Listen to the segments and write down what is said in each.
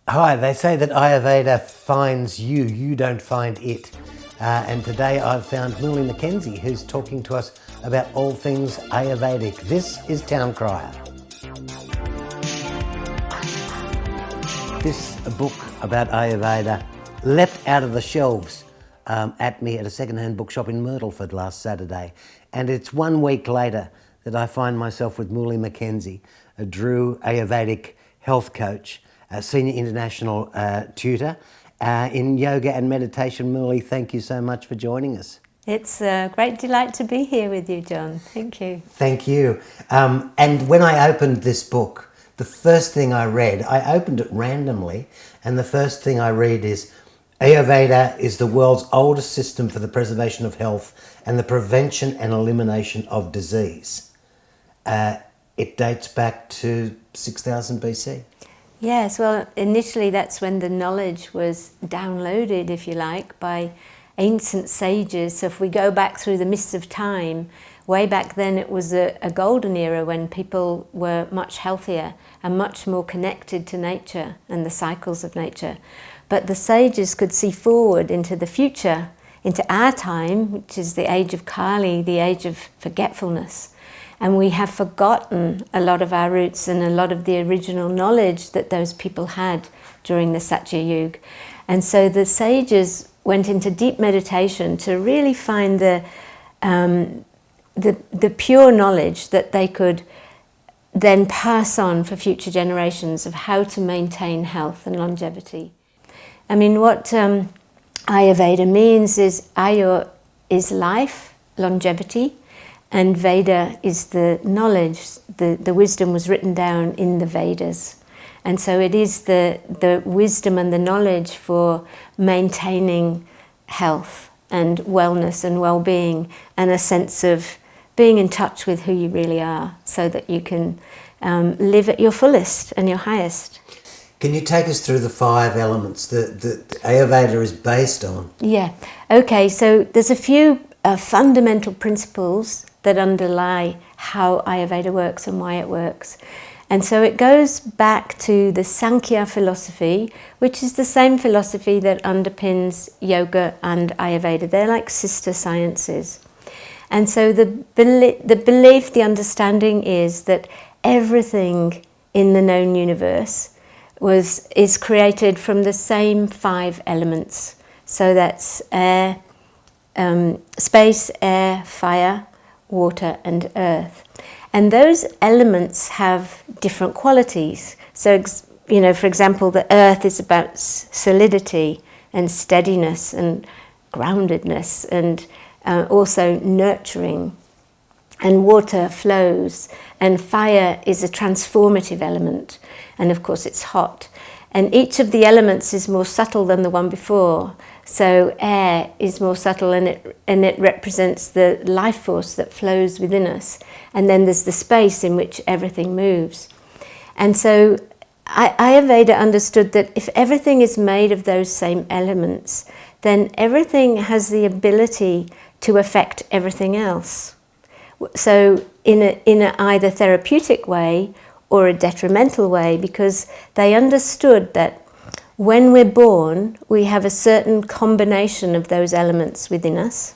Hi, they say that Ayurveda finds you, you don't find it. And today I've found Mouli Mackenzie, who's talking to us about all things Ayurvedic. This is Town Crier. This book about Ayurveda leapt out of the shelves at me at a second-hand bookshop in Myrtleford last Saturday. And it's 1 week later that I find myself with Mouli Mackenzie, a Drew Ayurvedic health coach, a senior international tutor in yoga and meditation. Mouli, thank you so much for joining us. It's a great delight to be here with you, John. Thank you. Thank you. And when I opened this book, the first thing I read, I opened it randomly, and the first thing I read is, Ayurveda is the world's oldest system for the preservation of health and the prevention and elimination of disease. It dates back to 6000 BC. Yes, well, initially that's when the knowledge was downloaded, if you like, by ancient sages. So if we go back through the mists of time, way back then it was a golden era when people were much healthier and much more connected to nature and the cycles of nature. But the sages could see forward into the future, into our time, which is the age of Kali, the age of forgetfulness. And we have forgotten a lot of our roots and a lot of the original knowledge that those people had during the Satya Yuga. And so the sages went into deep meditation to really find the pure knowledge that they could then pass on for future generations of how to maintain health and longevity. I mean, what Ayurveda means is Ayur is life, longevity, and Veda is the knowledge. The wisdom was written down in the Vedas. And so it is the wisdom and the knowledge for maintaining health and wellness and well-being and a sense of being in touch with who you really are so that you can live at your fullest and your highest. Can you take us through the 5 elements that Ayurveda is based on? Yeah. Okay, so there's a few fundamental principles that underlie how Ayurveda works and why it works. And so it goes back to the Sankhya philosophy, which is the same philosophy that underpins yoga and Ayurveda. They're like sister sciences. And so the belief, the understanding is that everything in the known universe is created from the same 5 elements. So that's air, space, air, fire, water and earth. And those elements have different qualities. So, for example, the earth is about solidity and steadiness and groundedness and also nurturing. And water flows, and fire is a transformative element, and of course it's hot. And each of the elements is more subtle than the one before. So air is more subtle, and it represents the life force that flows within us. And then there's the space in which everything moves. And so Ayurveda understood that if everything is made of those same elements, then everything has the ability to affect everything else. So in a either therapeutic way or a detrimental way, because they understood that when we're born, we have a certain combination of those elements within us,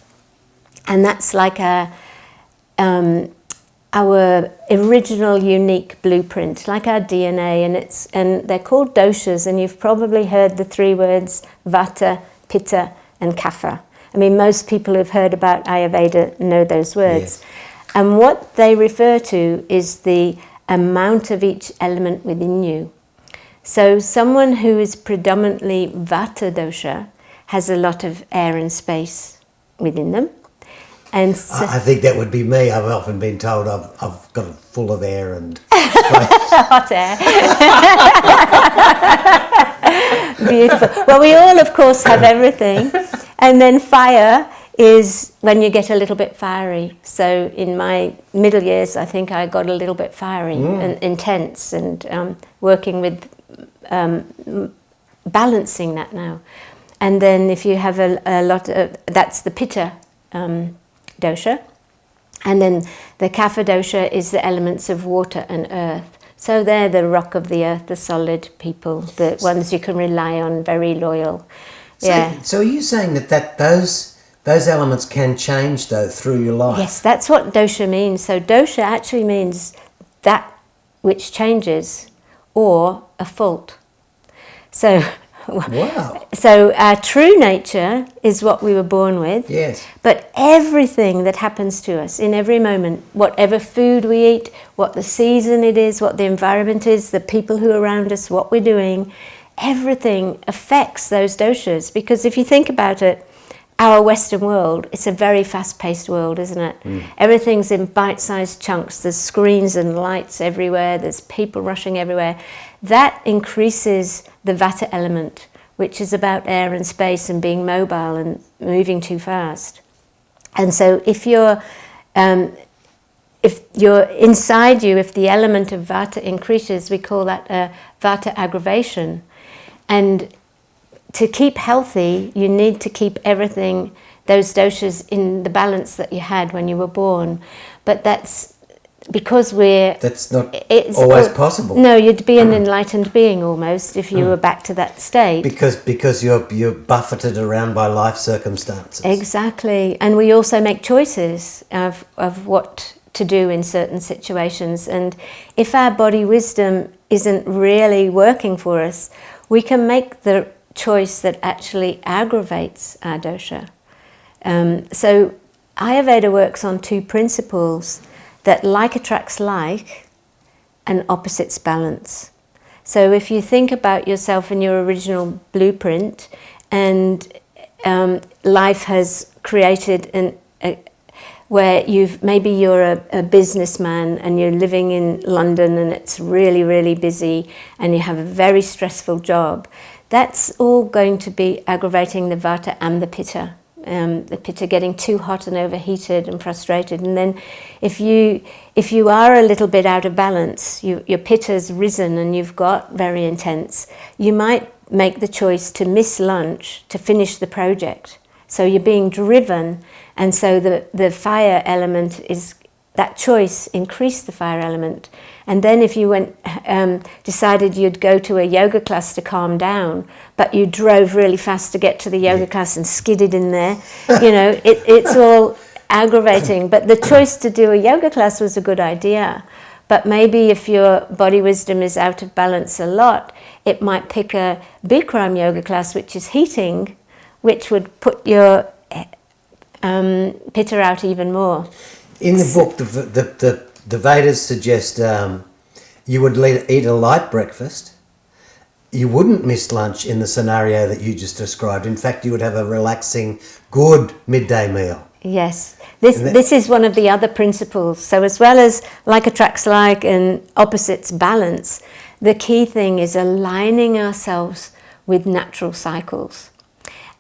and that's like our original unique blueprint, like our DNA, and they're called doshas, and you've probably heard the 3 words Vata, Pitta, and Kapha. I mean, most people who've heard about Ayurveda know those words. Yes. And what they refer to is the amount of each element within you. So someone who is predominantly Vata dosha has a lot of air and space within them. And so I think that would be me. I've often been told I've got it full of air and hot air. Beautiful. Well, we all, of course, have everything. And then fire is when you get a little bit fiery. So in my middle years, I think I got a little bit fiery and intense, and working with balancing that now. And then if you have a lot of, that's the Pitta dosha. And then the Kapha dosha is the elements of water and earth. So they're the rock of the earth, the solid people, the ones you can rely on, very loyal. So are you saying that those elements can change though through your life? Yes, that's what dosha means. So dosha actually means that which changes or a fault. So Wow. So our true nature is what we were born with. Yes. But everything that happens to us in every moment, whatever food we eat, what the season it is, what the environment is, the people who are around us, what we're doing, everything affects those doshas. Because if you think about it, our Western world, it's a very fast-paced world, isn't it? Everything's in bite-sized chunks. There's screens and lights everywhere. There's people rushing everywhere. That increases the vata element, which is about air and space and being mobile and moving too fast. And so if you're inside you, if the element of vata increases, we call that a vata aggravation. And to keep healthy, you need to keep everything, those doshas, in the balance that you had when you were born. But that's because that's not always possible. No, you'd be an enlightened being almost if you were back to that state. Because you're buffeted around by life circumstances. Exactly. And we also make choices of what to do in certain situations. And if our body wisdom isn't really working for us, we can make the choice that actually aggravates our dosha. So Ayurveda works on two principles, that like attracts like and opposites balance. So if you think about yourself in your original blueprint, and life has created where you're a businessman and you're living in London and it's really, really busy and you have a very stressful job, that's all going to be aggravating the vata and the pitta. The pitta getting too hot and overheated and frustrated. And then if you are a little bit out of balance, your pitta's risen and you've got very intense, you might make the choice to miss lunch to finish the project. So you're being driven, and so the fire element is, that choice increased the fire element. And then if you decided you'd go to a yoga class to calm down, but you drove really fast to get to the yoga class and skidded in there, it's all aggravating. But the choice to do a yoga class was a good idea. But maybe if your body wisdom is out of balance a lot, it might pick a Bikram yoga class, which is heating, which would put your pitta out even more. In the book, the Vedas suggest you would eat a light breakfast. You wouldn't miss lunch in the scenario that you just described. In fact, you would have a relaxing, good midday meal. Yes. This is one of the other principles. So as well as like attracts like and opposites balance, the key thing is aligning ourselves with natural cycles.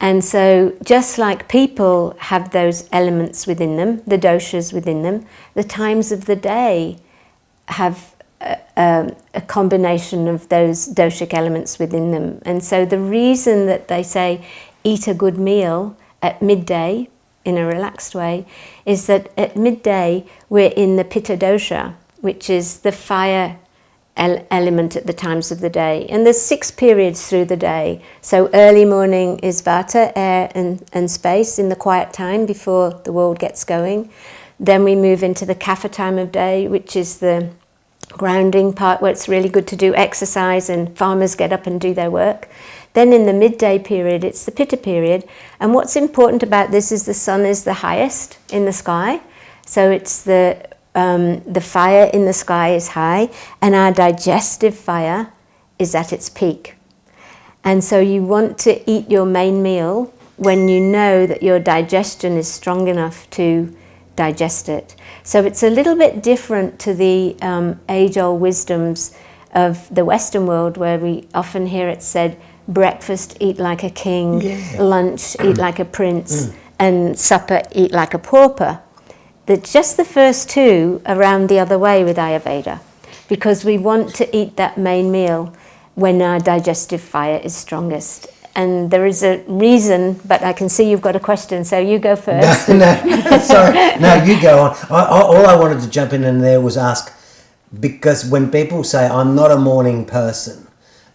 And so just like people have those elements within them, the doshas within them, the times of the day have a combination of those doshic elements within them. And so the reason that they say eat a good meal at midday in a relaxed way is that at midday we're in the pitta dosha, which is the fire element at the times of the day. And there's 6 periods through the day. So early morning is vata, air and space, in the quiet time before the world gets going. Then we move into the kapha time of day, which is the grounding part where it's really good to do exercise and farmers get up and do their work. Then in the midday period, it's the pitta period. And what's important about this is the sun is the highest in the sky. So it's the fire in the sky is high, and our digestive fire is at its peak. And so you want to eat your main meal when you know that your digestion is strong enough to digest it. So it's a little bit different to the age-old wisdoms of the Western world, where we often hear it said, breakfast, eat like a king, lunch, eat like a prince, and supper, eat like a pauper. Just the first 2 are round the other way with Ayurveda, because we want to eat that main meal when our digestive fire is strongest. And there is a reason, but I can see you've got a question, so you go first. No, sorry. No, you go on. All I wanted to jump in there was ask, because when people say I'm not a morning person,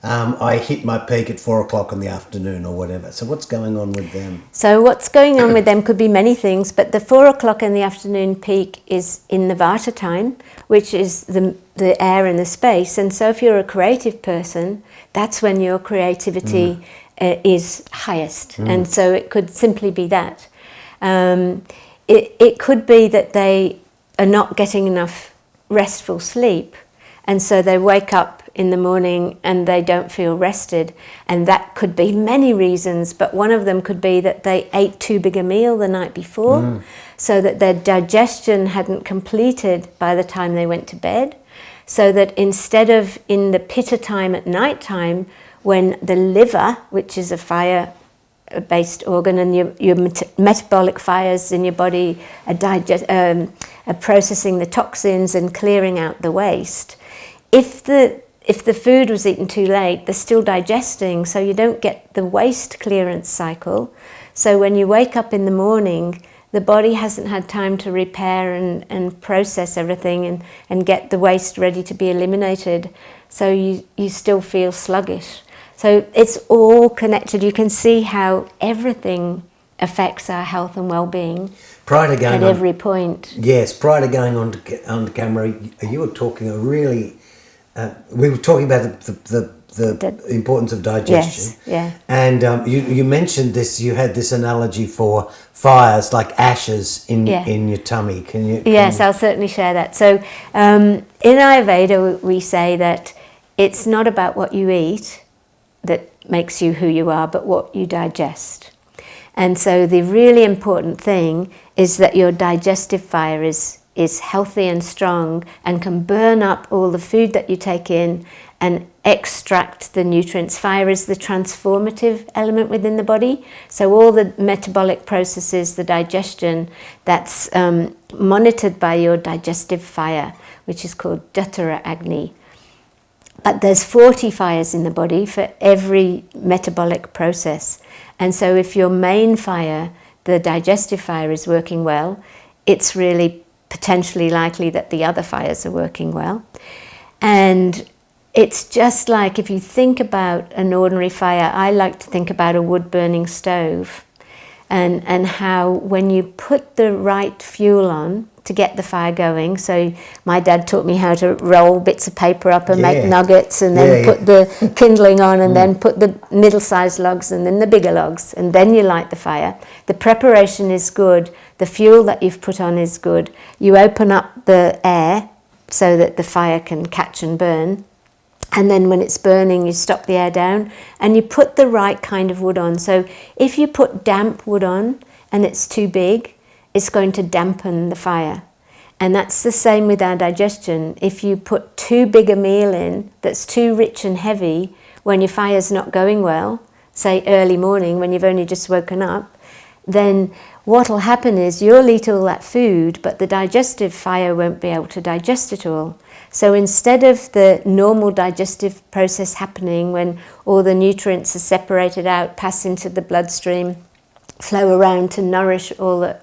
I hit my peak at 4 o'clock in the afternoon or whatever. So what's going on with them? So what's going on with them could be many things, but the 4 o'clock in the afternoon peak is in the Vata time, which is the air and the space. And so if you're a creative person, that's when your creativity is highest. And so it could simply be that. It could be that they are not getting enough restful sleep, and so they wake up in the morning and they don't feel rested, and that could be many reasons, but one of them could be that they ate too big a meal the night before, so that their digestion hadn't completed by the time they went to bed, so that instead of in the pitta time at night time, when the liver, which is a fire-based organ, and your metabolic fires in your body are processing the toxins and clearing out the waste. If the food was eaten too late, they're still digesting, so you don't get the waste clearance cycle. So when you wake up in the morning, the body hasn't had time to repair and process everything and get the waste ready to be eliminated. So you still feel sluggish. So it's all connected. You can see how everything affects our health and well-being at every point. Yes, prior to going on to camera, you were talking we were talking about the importance of digestion. Yes, yeah. And you mentioned this. You had this analogy for fires, like ashes in your tummy. Can you? Yes, I'll certainly share that. So in Ayurveda, we say that it's not about what you eat that makes you who you are, but what you digest. And so the really important thing is that your digestive fire is healthy and strong and can burn up all the food that you take in and extract the nutrients. Fire is the transformative element within the body. So all the metabolic processes, the digestion, that's monitored by your digestive fire, which is called Dattara Agni. But there's 40 fires in the body for every metabolic process. And so if your main fire, the digestive fire, is working well, it's really potentially likely that the other fires are working well. And it's just like if you think about an ordinary fire, I like to think about a wood-burning stove and how when you put the right fuel on to get the fire going. So my dad taught me how to roll bits of paper up and make nuggets and then put the kindling on and then put the middle-sized logs and then the bigger logs and then you light the fire. The preparation is good. The fuel that you've put on is good. You open up the air so that the fire can catch and burn. And then when it's burning, you stop the air down and you put the right kind of wood on. So if you put damp wood on and it's too big, it's going to dampen the fire. And that's the same with our digestion. If you put too big a meal in that's too rich and heavy when your fire's not going well, say early morning when you've only just woken up, then what'll happen is you'll eat all that food, but the digestive fire won't be able to digest it all. So instead of the normal digestive process happening when all the nutrients are separated out, pass into the bloodstream, flow around to nourish all the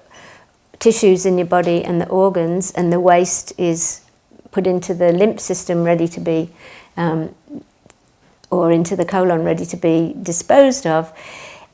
tissues in your body and the organs, and the waste is put into the lymph system ready to be, or into the colon ready to be disposed of,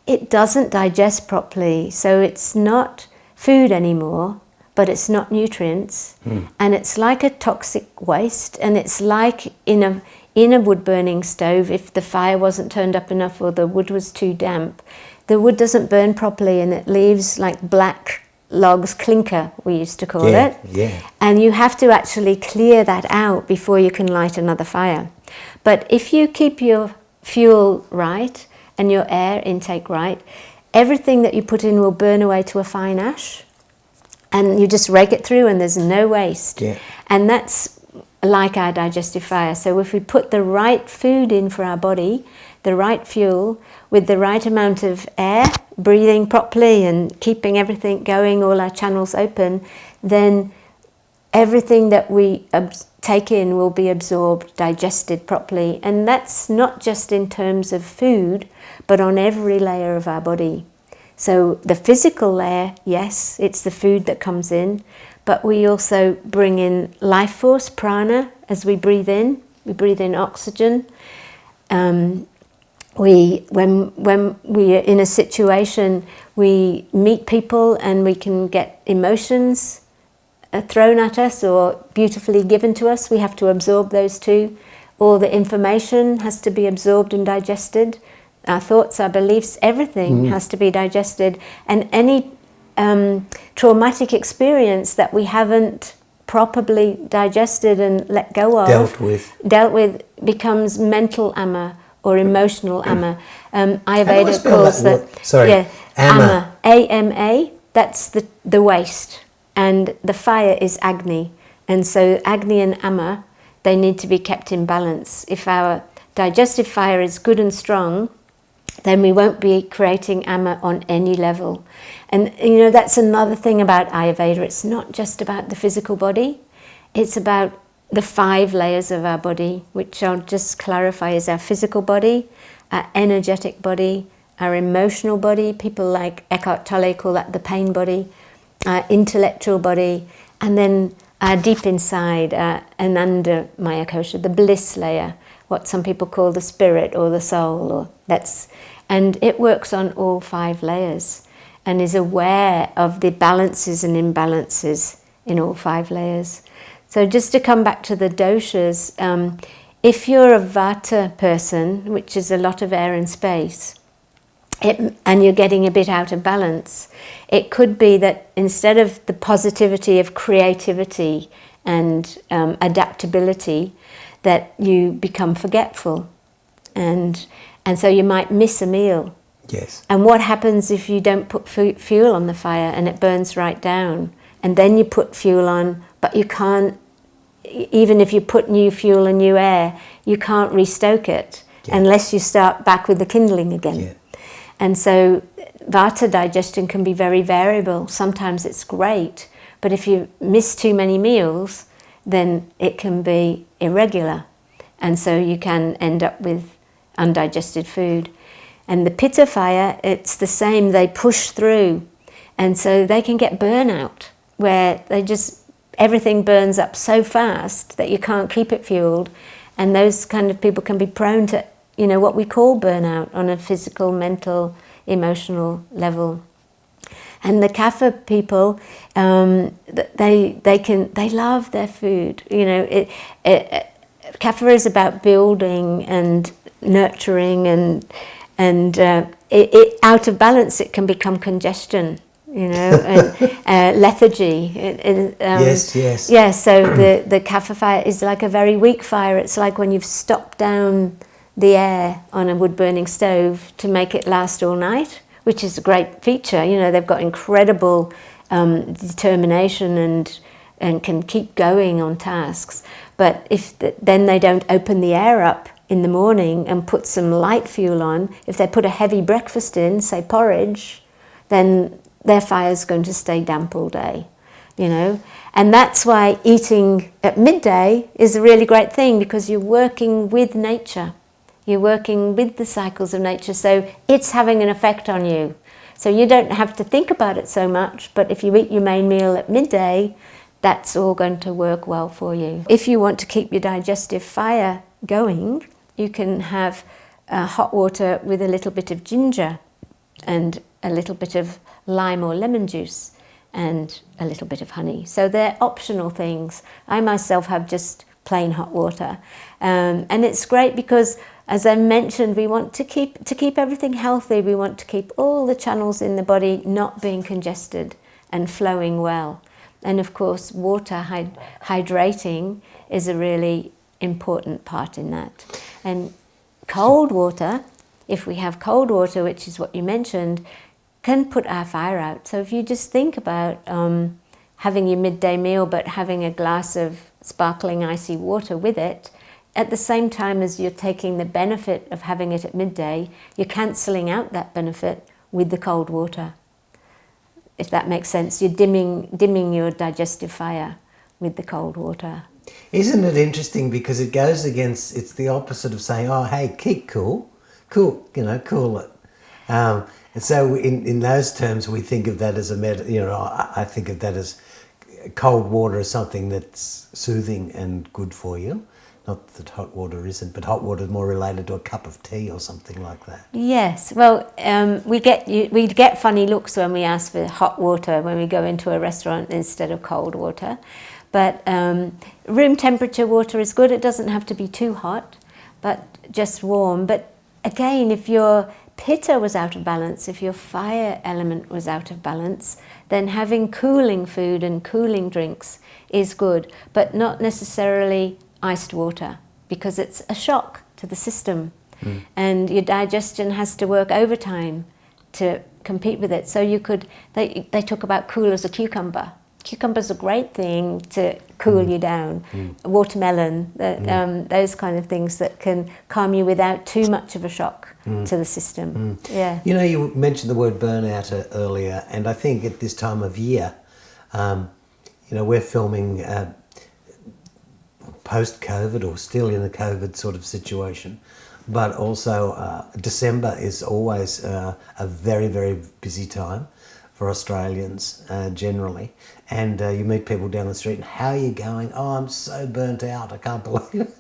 it doesn't digest properly. So it's not food anymore, but it's not nutrients, and it's like a toxic waste, and it's like in a wood-burning stove, if the fire wasn't turned up enough or the wood was too damp, the wood doesn't burn properly and it leaves like black logs, clinker we used to call it. And you have to actually clear that out before you can light another fire. But if you keep your fuel right and your air intake right, everything that you put in will burn away to a fine ash, and you just rake it through and there's no waste. And that's like our digestive fire. So if we put the right food in for our body, the right fuel, with the right amount of air, breathing properly and keeping everything going, all our channels open, then everything that we take in will be absorbed, digested properly. And that's not just in terms of food, but on every layer of our body. So the physical layer, yes, it's the food that comes in, but we also bring in life force, prana, as we breathe in oxygen. When we are in a situation, we meet people and we can get emotions thrown at us or beautifully given to us. We have to absorb those too. All the information has to be absorbed and digested. Our thoughts, our beliefs, everything has to be digested. And any traumatic experience that we haven't properly digested and let go of, dealt with becomes mental ama or emotional ama. Ayurveda calls that. Sorry, yeah, ama. A-M-A. That's the waste, and the fire is Agni, and so Agni and ama, they need to be kept in balance. If our digestive fire is good and strong, then we won't be creating ama on any level. And you know, that's another thing about Ayurveda. It's not just about the physical body, it's about the 5 layers of our body, which I'll just clarify is our physical body, our energetic body, our emotional body. People like Eckhart Tolle call that the pain body, our intellectual body, and then our deep inside, and under Maya Kosha, the bliss layer, what some people call the spirit or the soul, or and it works on all 5 layers and is aware of the balances and imbalances in all 5 layers. So just to come back to the doshas, if you're a Vata person, which is a lot of air and space, and you're getting a bit out of balance, it could be that instead of the positivity of creativity and adaptability, that you become forgetful, and so you might miss a meal. Yes. And what happens if you don't put fuel on the fire and it burns right down, and then you put fuel on, but you can't, even if you put new fuel and new air, you can't restoke it unless you start back with the kindling again. Yeah. And so Vata digestion can be very variable. Sometimes it's great, but if you miss too many meals, then it can be irregular. And so you can end up with undigested food. And the Pitta fire, it's the same, they push through. And so they can get burnout, where everything burns up so fast that you can't keep it fueled. And those kind of people can be prone to, what we call burnout on a physical, mental, emotional level. And the Kapha people, they love their food. Kapha is about building and nurturing, and out of balance it can become congestion, and lethargy. Yes. Yeah, so the Kapha fire is like a very weak fire. It's like when you've stopped down the air on a wood-burning stove to make it last all night, which is a great feature. They've got incredible determination and can keep going on tasks. But if then they don't open the air up in the morning and put some light fuel on, if they put a heavy breakfast in, say porridge, then their fire's going to stay damp all day, And that's why eating at midday is a really great thing, because you're working with nature. You're working with the cycles of nature, so it's having an effect on you. So you don't have to think about it so much, but if you eat your main meal at midday, that's all going to work well for you. If you want to keep your digestive fire going, you can have hot water with a little bit of ginger and a little bit of lime or lemon juice and a little bit of honey. So they're optional things. I myself have just plain hot water. And it's great because, as I mentioned, we want to keep everything healthy. We want to keep all the channels in the body not being congested and flowing well. And of course, water hydrating is a really important part in that. And cold water, if we have cold water, which is what you mentioned, can put our fire out. So if you just think about having your midday meal but having a glass of sparkling icy water with it, at the same time as you're taking the benefit of having it at midday, you're cancelling out that benefit with the cold water. If that makes sense, you're dimming your digestive fire with the cold water. Isn't it interesting, because it goes against, it's the opposite of saying, oh, hey, keep cool it. And so in those terms, we think of that as I think of that as cold water is something that's soothing and good for you. Not that hot water isn't, but hot water is more related to a cup of tea or something like that. Yes, well, we get funny looks when we ask for hot water when we go into a restaurant instead of cold water. But room temperature water is good. It doesn't have to be too hot, but just warm. But again, if your pitta was out of balance, if your fire element was out of balance, then having cooling food and cooling drinks is good, but not necessarily iced water, because it's a shock to the system. And your digestion has to work overtime to compete with it. So they talk about cool as a cucumber. Cucumber's a great thing to cool you down. Watermelon, those kind of things that can calm you without too much of a shock to the system. Yeah. You know, you mentioned the word burnout earlier, and I think at this time of year, we're filming post-COVID or still in a COVID sort of situation, but also December is always a very, very busy time for Australians generally, and you meet people down the street and how are you going? Oh, I'm so burnt out, I can't believe it.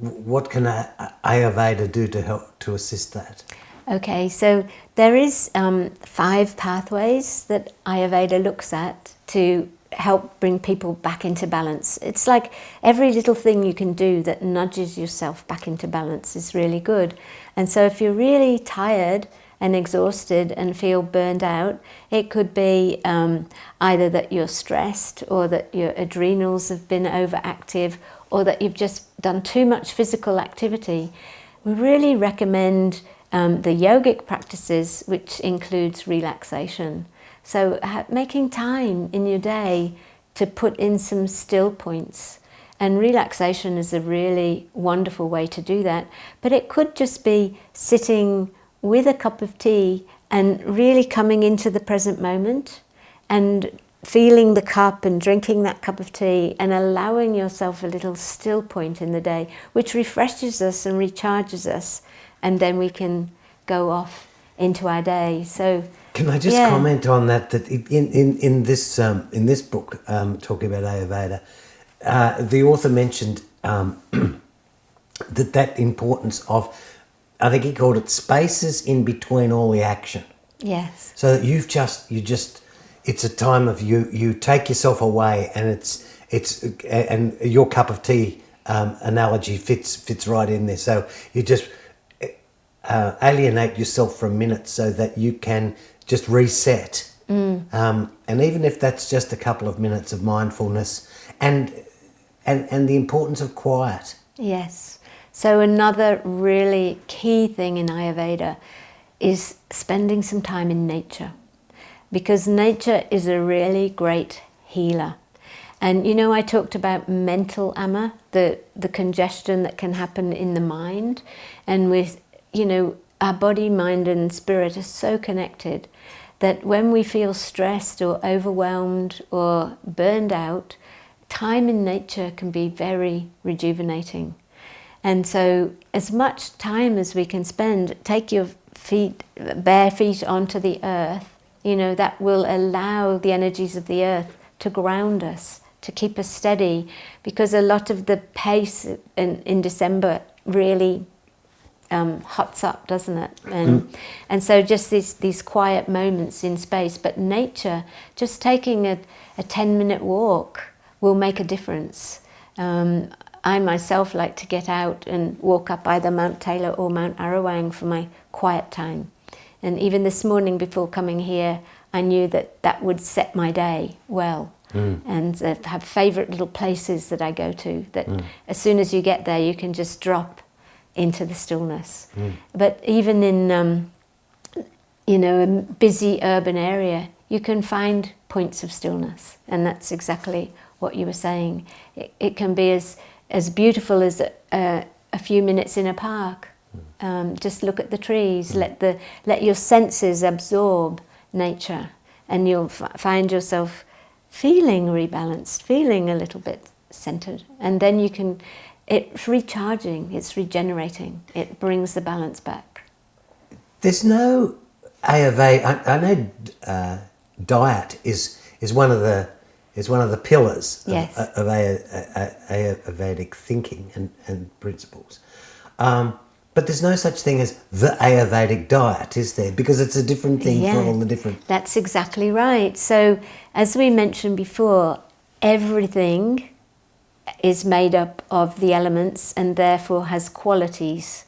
What can Ayurveda do to help to assist that? Okay, so there is 5 pathways that Ayurveda looks at to help bring people back into balance. It's like every little thing you can do that nudges yourself back into balance is really good. And so if you're really tired and exhausted and feel burned out, it could be either that you're stressed or that your adrenals have been overactive or that you've just done too much physical activity. We really recommend the yogic practices, which includes relaxation. So making time in your day to put in some still points. And relaxation is a really wonderful way to do that. But it could just be sitting with a cup of tea and really coming into the present moment and feeling the cup and drinking that cup of tea and allowing yourself a little still point in the day, which refreshes us and recharges us. And then we can go off into our day. So can I just comment on that? That in this book, talking about Ayurveda, the author mentioned that importance of, I think he called it spaces in between all the action. Yes. So that it's a time of you take yourself away, and and your cup of tea analogy fits right in there. So you just alienate yourself for a minute so that you can just reset. And even if that's just a couple of minutes of mindfulness and the importance of quiet. Yes. So another really key thing in Ayurveda is spending some time in nature, because nature is a really great healer. And I talked about mental ama, the congestion that can happen in the mind, and with our body, mind and spirit are so connected that when we feel stressed or overwhelmed or burned out, time in nature can be very rejuvenating. And so as much time as we can spend, take your bare feet onto the earth, that will allow the energies of the earth to ground us, to keep us steady, because a lot of the pace in December really hots up, doesn't it? And so just these quiet moments in space, but nature, just taking a 10-minute walk will make a difference. I myself like to get out and walk up either Mount Taylor or Mount Arawang for my quiet time. And even this morning before coming here, I knew that would set my day well. And have favourite little places that I go to that as soon as you get there, you can just drop into the stillness. But even in a busy urban area, you can find points of stillness, and that's exactly what you were saying. It can be as beautiful as a few minutes in a park. Just look at the trees, let your senses absorb nature, and you'll find yourself feeling rebalanced, feeling a little bit centered, and then it's recharging, it's regenerating, it brings the balance back. There's no Ayurveda. I know diet is one of the pillars Yes. of Ayurvedic thinking and principles. But there's no such thing as the Ayurvedic diet, is there? Because it's a different thing for all the different... That's exactly right. So, as we mentioned before, everything is made up of the elements and therefore has qualities.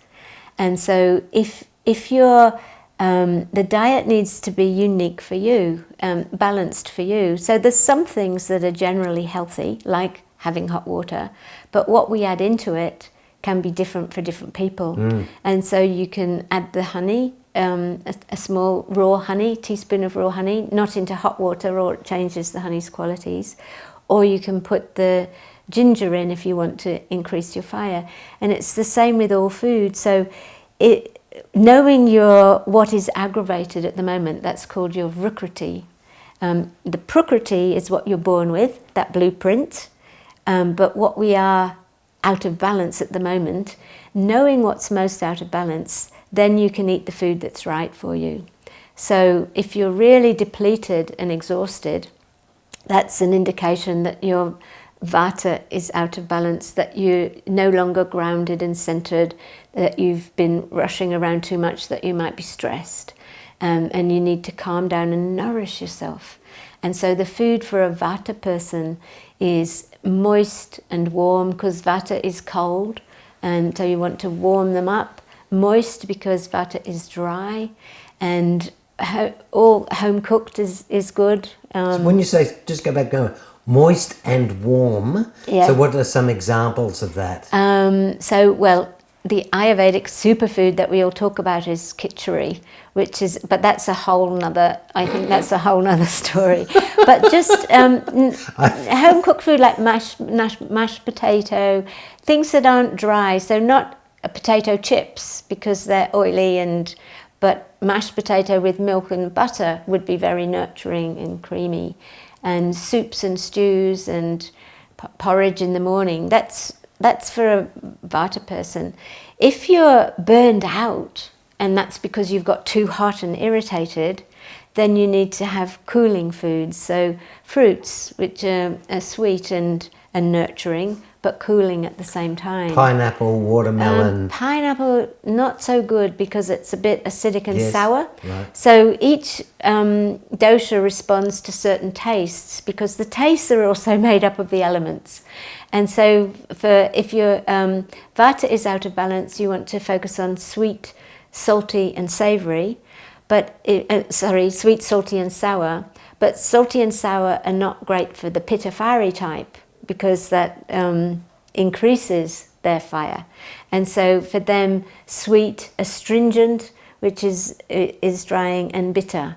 And so if you're, the diet needs to be unique for you, balanced for you. So there's some things that are generally healthy, like having hot water, but what we add into it can be different for different people. And so you can add the honey, a small raw honey, teaspoon of raw honey, not into hot water or it changes the honey's qualities. Or you can put the ginger in if you want to increase your fire. And it's the same with all food. So knowing what is aggravated at the moment, that's called your Vrikriti. The Prakriti is what you're born with, that blueprint. But what we are out of balance at the moment, knowing what's most out of balance, then you can eat the food that's right for you. So if you're really depleted and exhausted, that's an indication that your Vata is out of balance, that you're no longer grounded and centered, that you've been rushing around too much, that you might be stressed. And you need to calm down and nourish yourself. And so the food for a Vata person is moist and warm, because Vata is cold, and so you want to warm them up. Moist because Vata is dry, and all home cooked is good. So when you say, just go back, moist and warm, so what are some examples of that? Well, the Ayurvedic superfood that we all talk about is khichdi, but that's a whole nother, I think that's a whole nother story. But just home cooked food like mashed potato, things that aren't dry, so not potato chips because they're oily, but mashed potato with milk and butter would be very nurturing and creamy. And soups and stews and porridge in the morning, that's for a Vata person. If you're burned out, and that's because you've got too hot and irritated, then you need to have cooling foods. So fruits, which are sweet and nurturing, but cooling at the same time. Pineapple, watermelon. Pineapple, not so good because it's a bit acidic and Yes, sour. right. So each dosha responds to certain tastes, because the tastes are also made up of the elements. And so if your Vata is out of balance, you want to focus on sweet, salty and savoury, sweet, salty and sour. But salty and sour are not great for the Pitta fiery type, because that increases their fire. And so for them, sweet, astringent, which is drying, and bitter.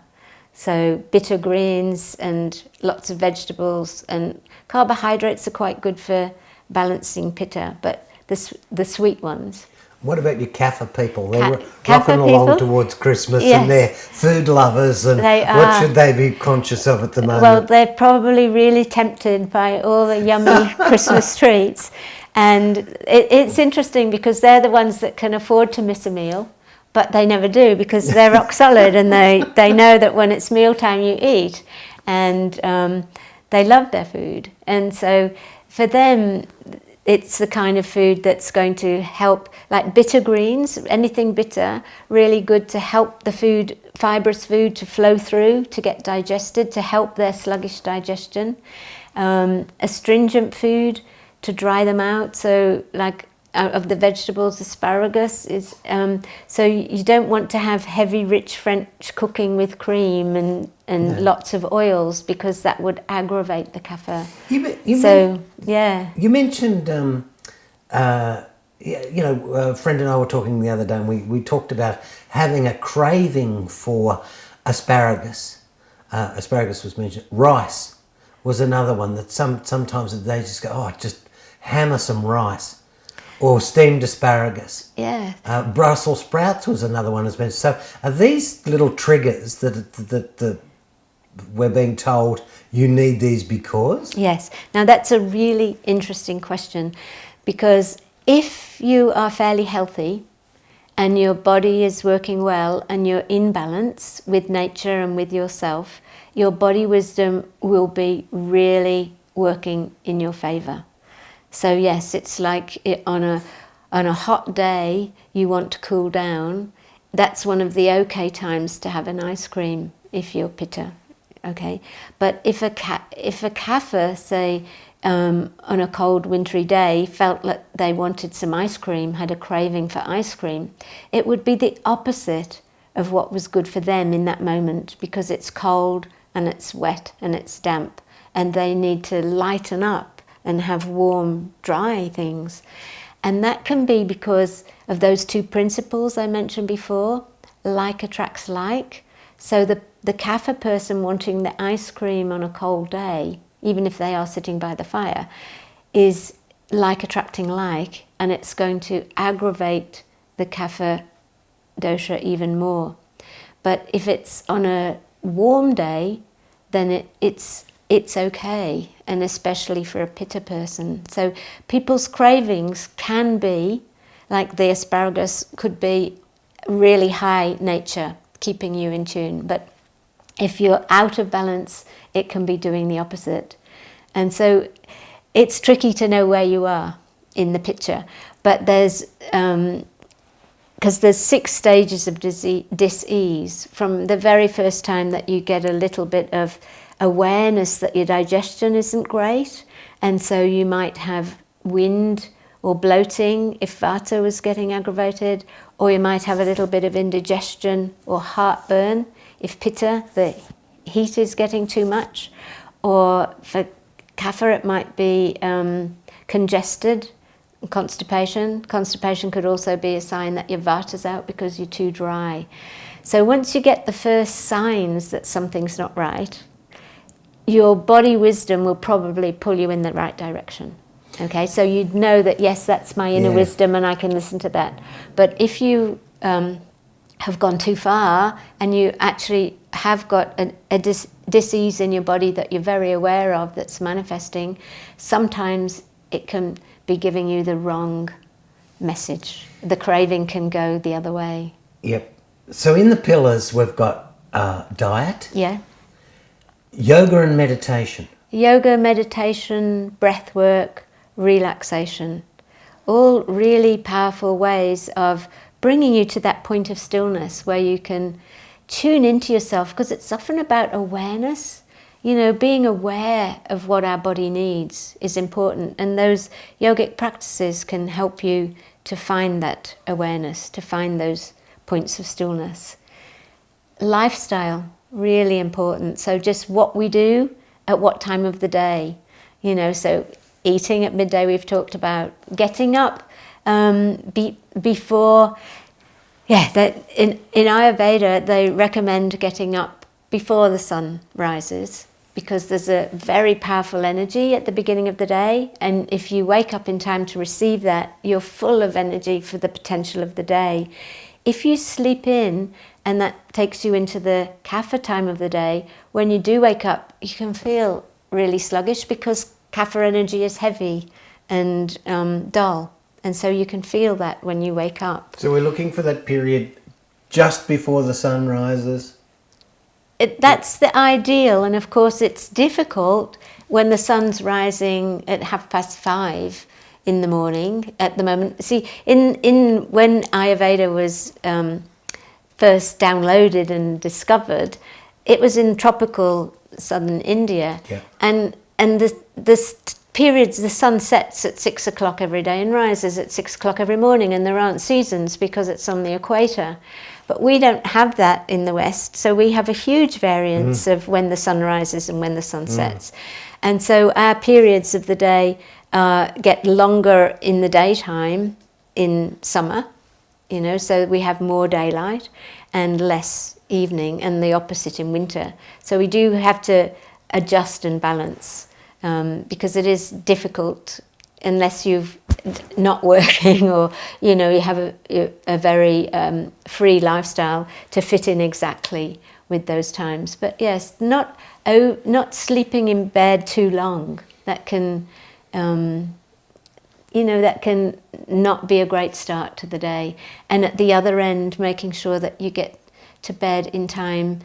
So bitter greens and lots of vegetables, and carbohydrates are quite good for balancing Pitta, but the sweet ones. What about your Kapha people? They're Kapha rocking along people? towards Christmas, Yes. and they're food lovers, and They what are. should they be conscious of at the moment? Well, they're probably really tempted by all the yummy Christmas treats. And it's interesting because they're the ones that can afford to miss a meal, but they never do because they're rock solid, and they know that when it's mealtime you eat, and they love their food. And so for them, it's the kind of food that's going to help, like bitter greens, anything bitter, really good to help the food, fibrous food, to flow through, to get digested, to help their sluggish digestion. Astringent food, to dry them out. So like of the vegetables, asparagus is, so you don't want to have heavy, rich French cooking with cream and lots of oils, because that would aggravate the kapha. You mentioned, a friend and I were talking the other day, and we talked about having a craving for asparagus. Asparagus was mentioned. Rice was another one that sometimes they just go, just hammer some rice. Or steamed asparagus. Yeah. Brussels sprouts was another one as mentioned. So are these little triggers that we're being told you need these because? Yes. Now that's a really interesting question, because if you are fairly healthy and your body is working well and you're in balance with nature and with yourself, your body wisdom will be really working in your favor. So yes, it's like on a hot day you want to cool down. That's one of the okay times to have an ice cream if you're pitta, okay? But if a kapha, say, on a cold wintry day felt like they wanted some ice cream, had a craving for ice cream, it would be the opposite of what was good for them in that moment, because it's cold and it's wet and it's damp and they need to lighten up and have warm, dry things. And that can be because of those two principles I mentioned before. Like attracts like. So the kapha person wanting the ice cream on a cold day, even if they are sitting by the fire, is like attracting like, and it's going to aggravate the kapha dosha even more. But if it's on a warm day, then it's okay, and especially for a pitta person. So people's cravings can be, like the asparagus could be really high nature, keeping you in tune. But if you're out of balance, it can be doing the opposite. And so it's tricky to know where you are in the picture. But there's, because there's 6 stages of dis-ease. From the very first time that you get a little bit of awareness that your digestion isn't great, and so you might have wind or bloating if vata was getting aggravated, or you might have a little bit of indigestion or heartburn if pitta, the heat is getting too much, or for kapha it might be congested, constipation. Constipation could also be a sign that your vata's out because you're too dry. So once you get the first signs that something's not right, your body wisdom will probably pull you in the right direction. Okay, so you'd know that, yes, that's my inner wisdom and I can listen to that. But if you have gone too far and you actually have got a dis-ease in your body that you're very aware of that's manifesting, sometimes it can be giving you the wrong message. The craving can go the other way. Yep. So in the pillars we've got diet, Yeah. yoga and meditation. Yoga, meditation, breath work, relaxation, all really powerful ways of bringing you to that point of stillness where you can tune into yourself, because it's often about awareness. You know, being aware of what our body needs is important, and those yogic practices can help you to find that awareness, to find those points of stillness. Lifestyle, really important. So just what we do at what time of the day, you know, so eating at midday we've talked about, getting up before, that in Ayurveda they recommend getting up before the sun rises, because there's a very powerful energy at the beginning of the day, and if you wake up in time to receive that, you're full of energy for the potential of the day. If you sleep in and that takes you into the kapha time of the day, when you do wake up, you can feel really sluggish because kapha energy is heavy and dull. And so you can feel that when you wake up. So we're looking for that period just before the sun rises? That's the ideal, and of course it's difficult when the sun's rising at 5:30 in the morning at the moment. See, in when Ayurveda was first downloaded and discovered, it was in tropical southern India, and the periods, the sun sets at 6 o'clock every day and rises at 6 o'clock every morning, and there aren't seasons because it's on the equator. But we don't have that in the West, so we have a huge variance of when the sun rises and when the sun sets. And so our periods of the day get longer in the daytime in summer, you know, so we have more daylight and less evening, and the opposite in winter. So we do have to adjust and balance, because it is difficult unless you've not working or, you know, you have a very free lifestyle to fit in exactly with those times. But yes, not sleeping in bed too long. That can you know, that can not be a great start to the day. And at the other end, making sure that you get to bed in time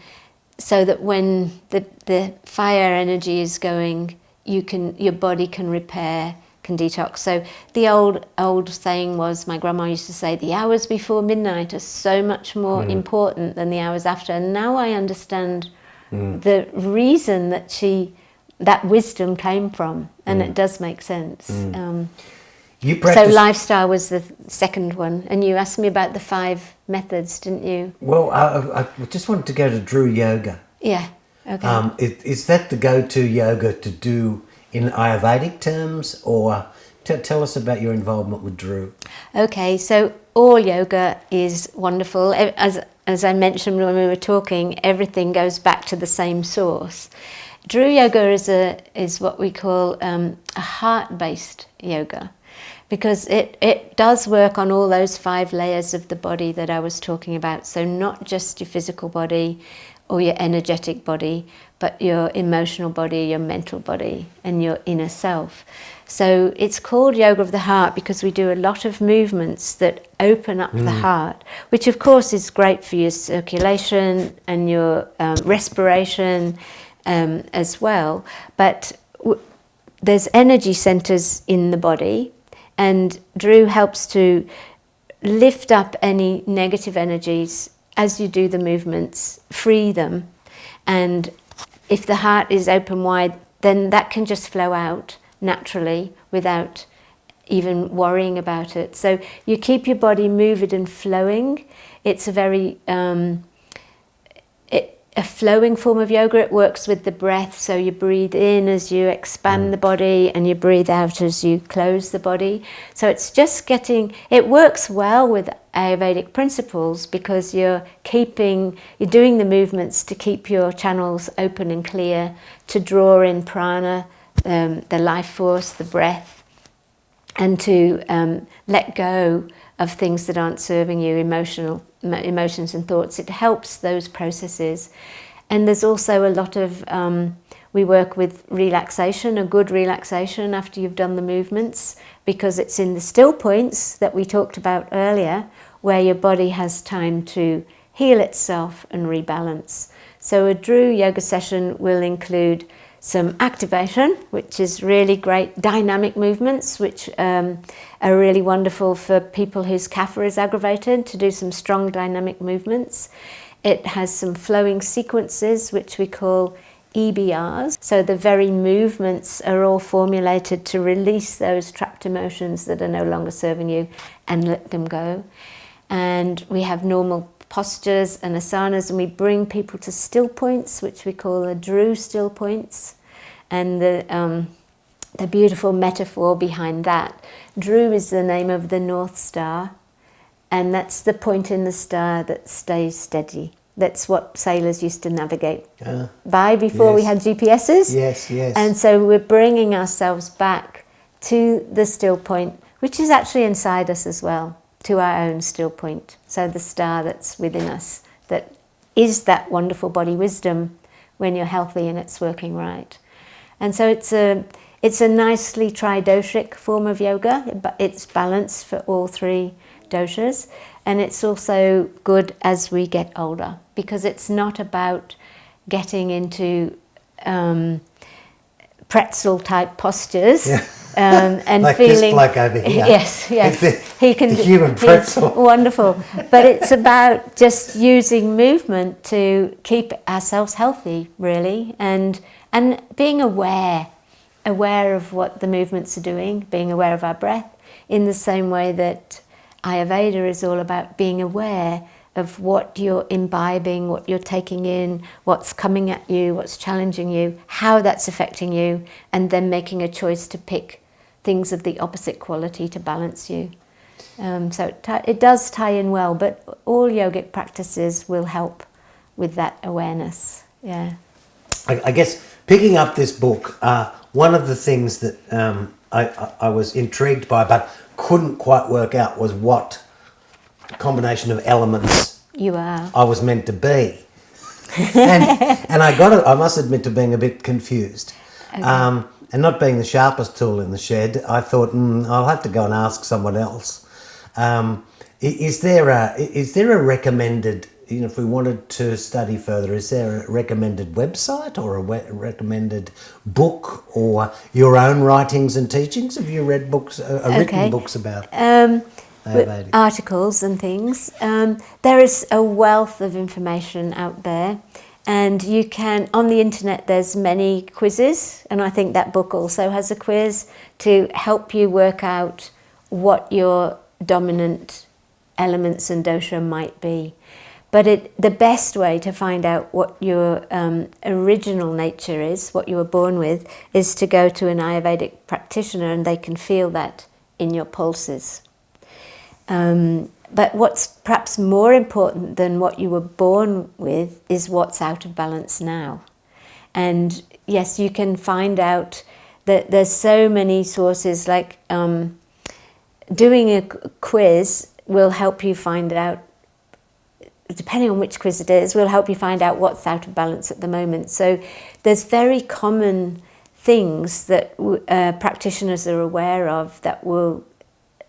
so that when the fire energy is going, your body can repair, can detox. So the old saying was, my grandma used to say, the hours before midnight are so much more important than the hours after. And now I understand the reason that wisdom came from, and it does make sense. You practice... So lifestyle was the second one, and you asked me about the 5 methods, didn't you? Well, I just wanted to go to Drew Yoga. Yeah, okay. Is that the go-to yoga to do in Ayurvedic terms, or tell us about your involvement with Drew? Okay, so all yoga is wonderful. As I mentioned when we were talking, everything goes back to the same source. Drew Yoga is what we call a heart-based yoga, because it does work on all those 5 layers of the body that I was talking about. So not just your physical body or your energetic body, but your emotional body, your mental body, and your inner self. So it's called Yoga of the Heart because we do a lot of movements that open up the heart, which of course is great for your circulation and your respiration as well. But there's energy centers in the body, and Drew helps to lift up any negative energies as you do the movements, free them. And if the heart is open wide, then that can just flow out naturally without even worrying about it. So you keep your body moving and flowing. It's a very a flowing form of yoga. It works with the breath, so you breathe in as you expand the body and you breathe out as you close the body. So it's just it works well with Ayurvedic principles because you're doing the movements to keep your channels open and clear, to draw in prana, the life force, the breath, and to let go of things that aren't serving you, emotions and thoughts. It helps those processes. And there's also a lot of, we work with relaxation, a good relaxation after you've done the movements, because it's in the still points that we talked about earlier, where your body has time to heal itself and rebalance. So a Drew yoga session will include some activation, which is really great, dynamic movements, which are really wonderful for people whose kapha is aggravated, to do some strong dynamic movements. It has some flowing sequences, which we call EBRs. So the very movements are all formulated to release those trapped emotions that are no longer serving you and let them go. And we have normal postures and asanas, and we bring people to still points, which we call the Drew still points. And the beautiful metaphor behind that, Drew is the name of the North Star, and that's the point in the star that stays steady. That's what sailors used to navigate by before we had GPSs. Yes, yes. And so we're bringing ourselves back to the still point, which is actually inside us as well, to our own still point. So the star that's within us, that is that wonderful body wisdom when you're healthy and it's working right. And so it's a nicely tridoshic form of yoga, but it's balanced for all 3 doshas. And it's also good as we get older, because it's not about getting into pretzel type postures. Yeah. And like feeling this bloke over here. Yes, yes. He can the human pretzel. Wonderful. But it's about just using movement to keep ourselves healthy, really, and being aware of what the movements are doing, being aware of our breath, in the same way that Ayurveda is all about being aware of what you're imbibing, what you're taking in, what's coming at you, what's challenging you, how that's affecting you, and then making a choice to pick things of the opposite quality to balance you. So it does tie in well, but all yogic practices will help with that awareness. Yeah. I guess picking up this book, one of the things that I was intrigued by but couldn't quite work out was what combination of elements I was meant to be. And I must admit to being a bit confused. Okay. And not being the sharpest tool in the shed, I thought, I'll have to go and ask someone else. Is there a recommended, if we wanted to study further, is there a recommended website or a recommended book or your own writings and teachings? Have you read books, written books about Ayurvedic? Articles and things. There is a wealth of information out there. And you can, on the internet, there's many quizzes, and I think that book also has a quiz to help you work out what your dominant elements and dosha might be. But the best way to find out what your original nature is, what you were born with, is to go to an Ayurvedic practitioner and they can feel that in your pulses. But what's perhaps more important than what you were born with is what's out of balance now. And yes, you can find out that there's so many sources, like doing a quiz will help you find out, depending on which quiz it is, will help you find out what's out of balance at the moment. So there's very common things that practitioners are aware of that will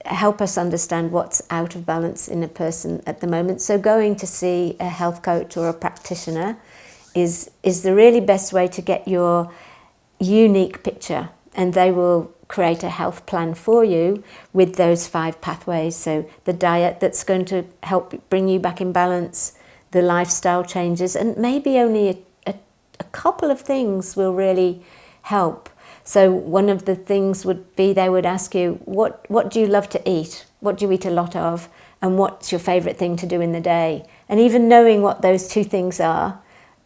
help us understand what's out of balance in a person at the moment. So going to see a health coach or a practitioner is the really best way to get your unique picture, and they will create a health plan for you with those 5 pathways. So the diet that's going to help bring you back in balance, the lifestyle changes, and maybe only a couple of things will really help. So one of the things would be, they would ask you, what do you love to eat? What do you eat a lot of? And what's your favourite thing to do in the day? And even knowing what those 2 things are,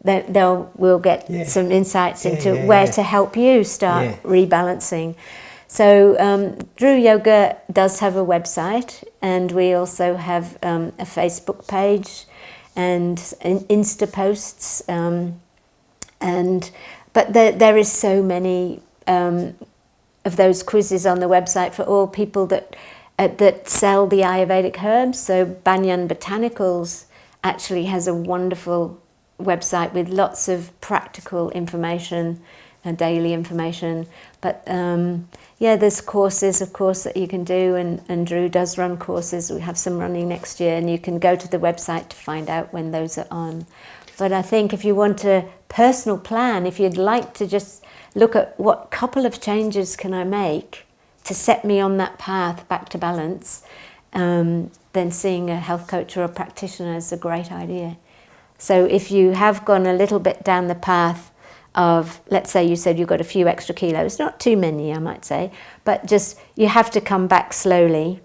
we'll get some insights into where to help you start rebalancing. So Drew Yoga does have a website, and we also have a Facebook page and Insta posts. But there is so many of those quizzes on the website for all people that sell the Ayurvedic herbs. So Banyan Botanicals actually has a wonderful website with lots of practical information and daily information. But there's courses, of course, that you can do, and Drew does run courses. We have some running next year, and you can go to the website to find out when those are on. But I think if you want a personal plan, if you'd like to just look at what couple of changes can I make to set me on that path back to balance, then seeing a health coach or a practitioner is a great idea. So if you have gone a little bit down the path of, let's say you said you've got a few extra kilos, not too many I might say, but just you have to come back slowly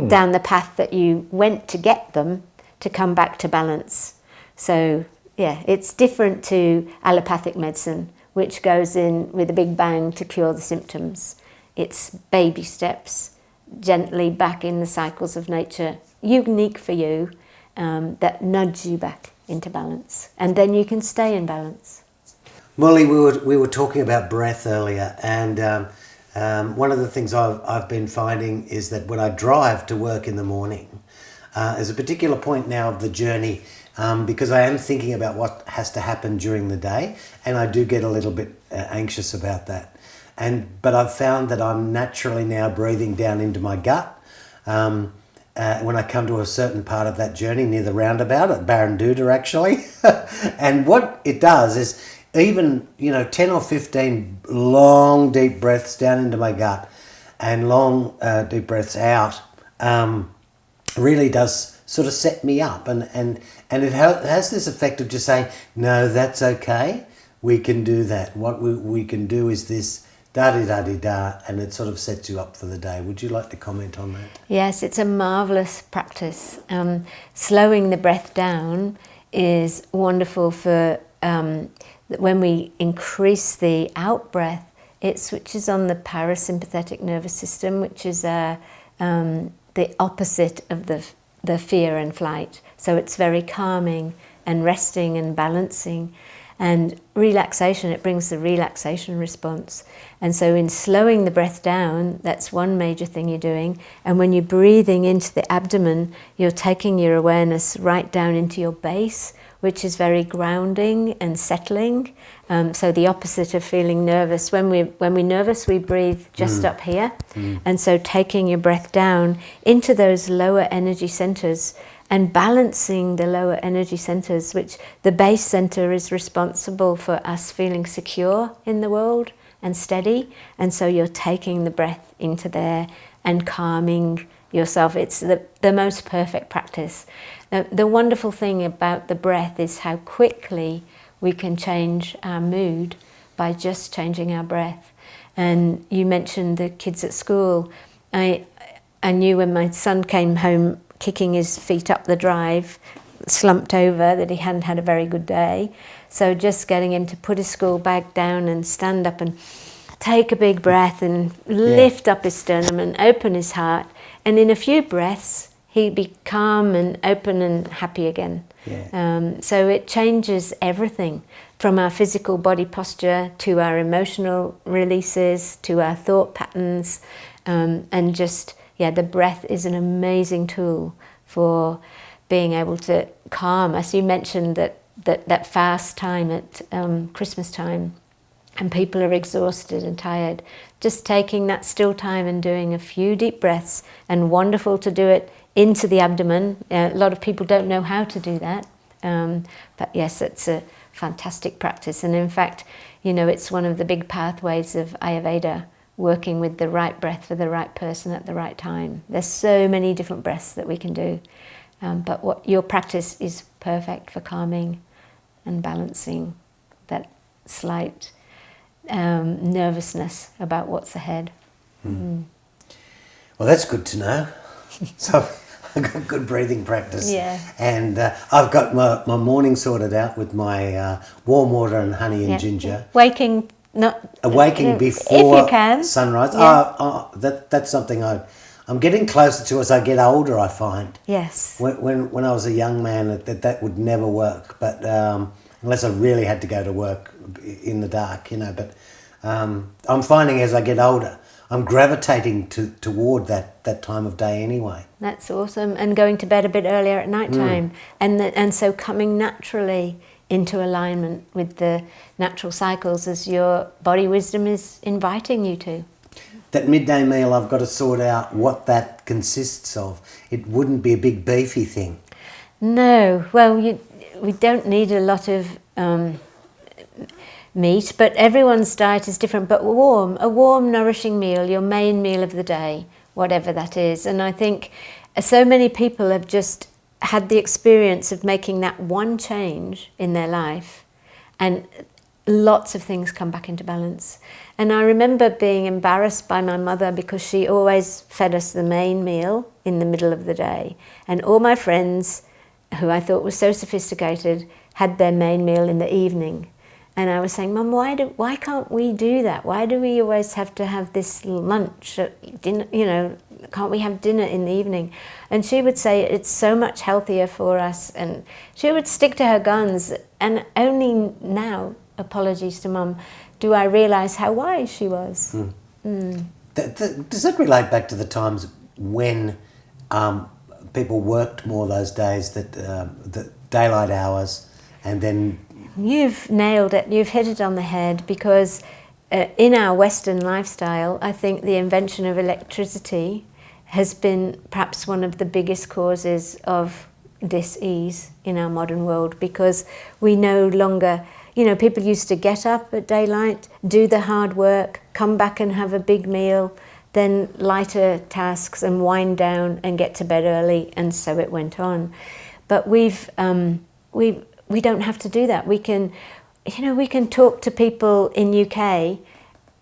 down the path that you went to get them to come back to balance. So yeah, it's different to allopathic medicine, which goes in with a big bang to cure the symptoms. It's baby steps, gently back in the cycles of nature, unique for you, that nudge you back into balance. And then you can stay in balance. Mouli, we were talking about breath earlier, and one of the things I've been finding is that when I drive to work in the morning, there's a particular point now of the journey, because I am thinking about what has to happen during the day, and I do get a little bit anxious about that. But I've found that I'm naturally now breathing down into my gut. When I come to a certain part of that journey near the roundabout at Barranduda actually. And what it does is even, 10 or 15 long deep breaths down into my gut and long deep breaths out really does sort of set me up. And it has this effect of just saying, no, that's okay. We can do that. What we can do is this, da-di-da-di-da, and it sort of sets you up for the day. Would you like to comment on that? Yes, it's a marvellous practice. Slowing the breath down is wonderful for when we increase the out breath, it switches on the parasympathetic nervous system, which is the opposite of the fear and flight. So it's very calming and resting and balancing. And relaxation, it brings the relaxation response. And so in slowing the breath down, that's one major thing you're doing. And when you're breathing into the abdomen, you're taking your awareness right down into your base, which is very grounding and settling. So the opposite of feeling nervous. When we're nervous, we breathe just up here. And so taking your breath down into those lower energy centers and balancing the lower energy centers, which the base center is responsible for us feeling secure in the world and steady. And so you're taking the breath into there and calming yourself. It's the most perfect practice. The wonderful thing about the breath is how quickly we can change our mood by just changing our breath. And you mentioned the kids at school. I knew when my son came home kicking his feet up the drive, slumped over, that he hadn't had a very good day. So just getting him to put his school bag down and stand up and take a big breath and lift up his sternum and open his heart. And in a few breaths, he'd be calm and open and happy again. So it changes everything, from our physical body posture to our emotional releases to our thought patterns, and just the breath is an amazing tool for being able to calm. As you mentioned, that fast time at Christmas time, and people are exhausted and tired, just taking that still time and doing a few deep breaths, and wonderful to do it into the abdomen. A lot of people don't know how to do that, but yes, it's a fantastic practice. And in fact, it's one of the big pathways of Ayurveda, working with the right breath for the right person at the right time. There's so many different breaths that we can do, but what your practice is perfect for calming and balancing that slight nervousness about what's ahead. Well, that's good to know. So I've got good breathing practice. And I've got my morning sorted out with my warm water and honey and ginger. Awaking before if you can. sunrise. That's something I'm getting closer to as I get older, I find. Yes. When I was a young man, that would never work, but unless I really had to go to work in the dark, but I'm finding as I get older, I'm gravitating toward that time of day anyway. That's awesome. And going to bed a bit earlier at night time, and so coming naturally into alignment with the natural cycles as your body wisdom is inviting you to. That midday meal, I've got to sort out what that consists of. It wouldn't be a big beefy thing. No, well, we don't need a lot of meat, but everyone's diet is different, but a warm, nourishing meal, your main meal of the day, whatever that is. And I think so many people have just had the experience of making that one change in their life, and lots of things come back into balance. And I remember being embarrassed by my mother because she always fed us the main meal in the middle of the day, and all my friends, who I thought were so sophisticated, had their main meal in the evening. And I was saying, Mum, why can't we do that? Why do we always have to have this lunch at dinner? Can't we have dinner in the evening? And she would say it's so much healthier for us, and she would stick to her guns. And only now, apologies to Mum, do I realise how wise she was. Does that relate back to the times when people worked more those days, the daylight hours, and then... You've nailed it. You've hit it on the head, because in our Western lifestyle, I think the invention of electricity has been perhaps one of the biggest causes of dis-ease in our modern world, because we no longer, people used to get up at daylight, do the hard work, come back and have a big meal, then lighter tasks and wind down and get to bed early, and so it went on. But we don't have to do that. We can talk to people in UK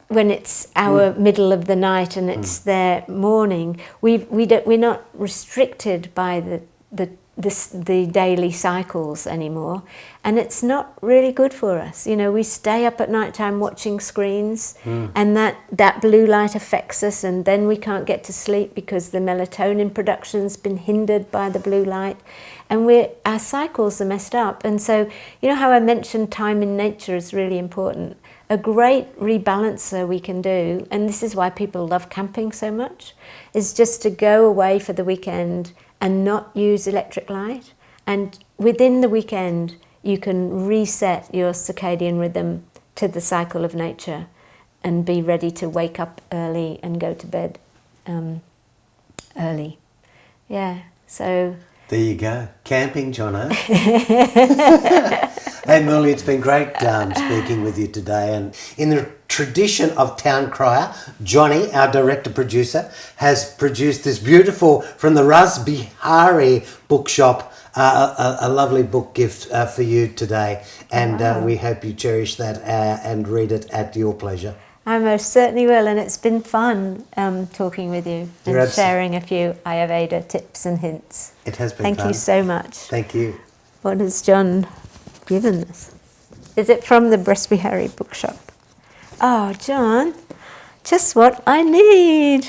when it's our middle of the night and it's their morning. We're not restricted by the the daily cycles anymore, and it's not really good for us. You know, we stay up at night time watching screens, and that blue light affects us, and then we can't get to sleep because the melatonin production's been hindered by the blue light, and our cycles are messed up. And so, you know how I mentioned time in nature is really important. A great rebalancer we can do, and this is why people love camping so much, is just to go away for the weekend and not use electric light. And within the weekend, you can reset your circadian rhythm to the cycle of nature and be ready to wake up early and go to bed early. Yeah, so... There you go. Camping, Jono. Hey, Mouli, it's been great speaking with you today. And in the tradition of Town Crier, Johnny, our director-producer, has produced this beautiful, from the Ras Bihari bookshop, a lovely book gift for you today. And we hope you cherish that and read it at your pleasure. I most certainly will, and it's been fun talking with you and sharing a few Ayurveda tips and hints. It has been fun. Thank you so much. Thank you. What has John given us? Is it from the Bihari bookshop? Oh, John, just what I need.